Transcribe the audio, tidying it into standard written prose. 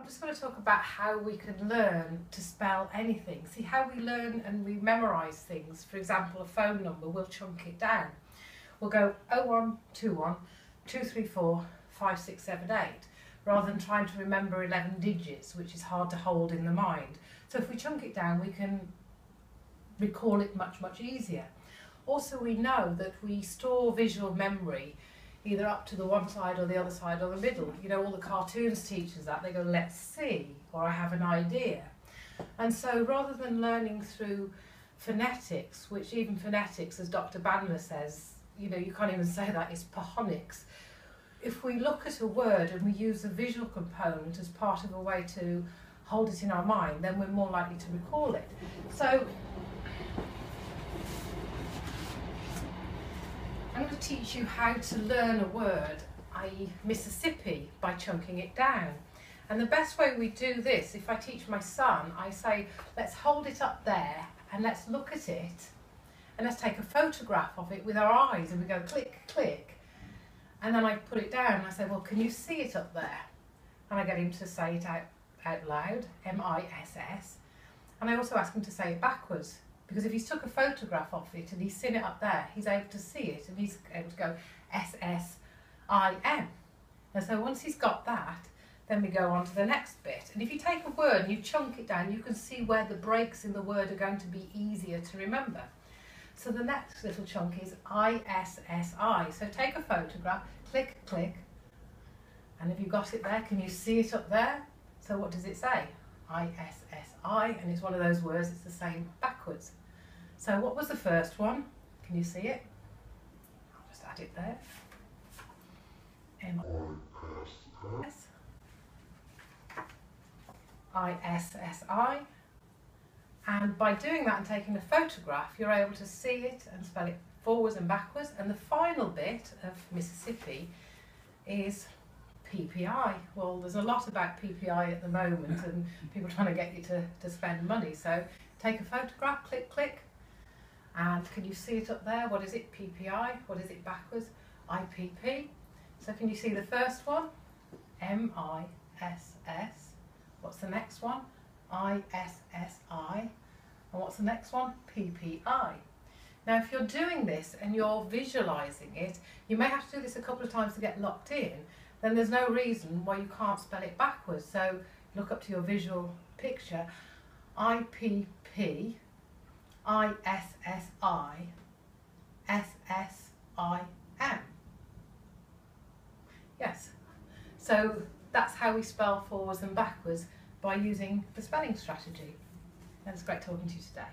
just going to talk about how we can learn to spell anything. See how we learn and we memorise things. For example, a phone number, we'll chunk it down. We'll go 0121 234 5678 rather than trying to remember 11 digits, which is hard to hold in the mind. So if we chunk it down, we can recall it much, much easier. Also, we know that we store visual memory either up to the one side or the other side or the middle. You know, all the cartoons teach us that. They go, let's see, or I have an idea. And so rather than learning through phonetics, which even phonetics, as Dr. Bandler says, you know, you can't even say that, it's phonics. If we look at a word and we use the visual component as part of a way to hold it in our mind, then we're more likely to recall it. So I'm going to teach you how to learn a word, i.e. Mississippi, by chunking it down. And the best way we do this, if I teach my son, I say, let's hold it up there and let's look at it and let's take a photograph of it with our eyes, and we go click, click. And then I put it down and I say, well, can you see it up there? And I get him to say it out loud, M-I-S-S. And I also ask him to say it backwards, because if he's took a photograph of it and he's seen it up there, he's able to see it and he's able to go S-S-I-M. And so once he's got that, then we go on to the next bit. And if you take a word and you chunk it down, you can see where the breaks in the word are going to be easier to remember. So the next little chunk is I-S-S-I. So take a photograph, click, click, and if you've got it there, can you see it up there? So what does it say? I-S-S-I, and it's one of those words, it's the same backwards. So what was the first one? Can you see it? I'll just add it there. M-I-S-S. I-S-S-I. And by doing that and taking a photograph, you're able to see it and spell it forwards and backwards. And the final bit of Mississippi is PPI. Well, there's a lot about PPI at the moment and people trying to get you to spend money. So take a photograph, click, click, and can you see it up there? What is it? PPI. What is it backwards? IPP. So can you see the first one? M-I-S-S. What's the next one? I-S-S-I. And what's the next one? PPI. Now if you're doing this and you're visualising it, you may have to do this a couple of times to get locked in, then there's no reason why you can't spell it backwards. So look up to your visual picture. I-P-P, I-S-S-I, S-S-I-M. Yes. So that's how we spell forwards and backwards, by using the spelling strategy. And it's great talking to you today.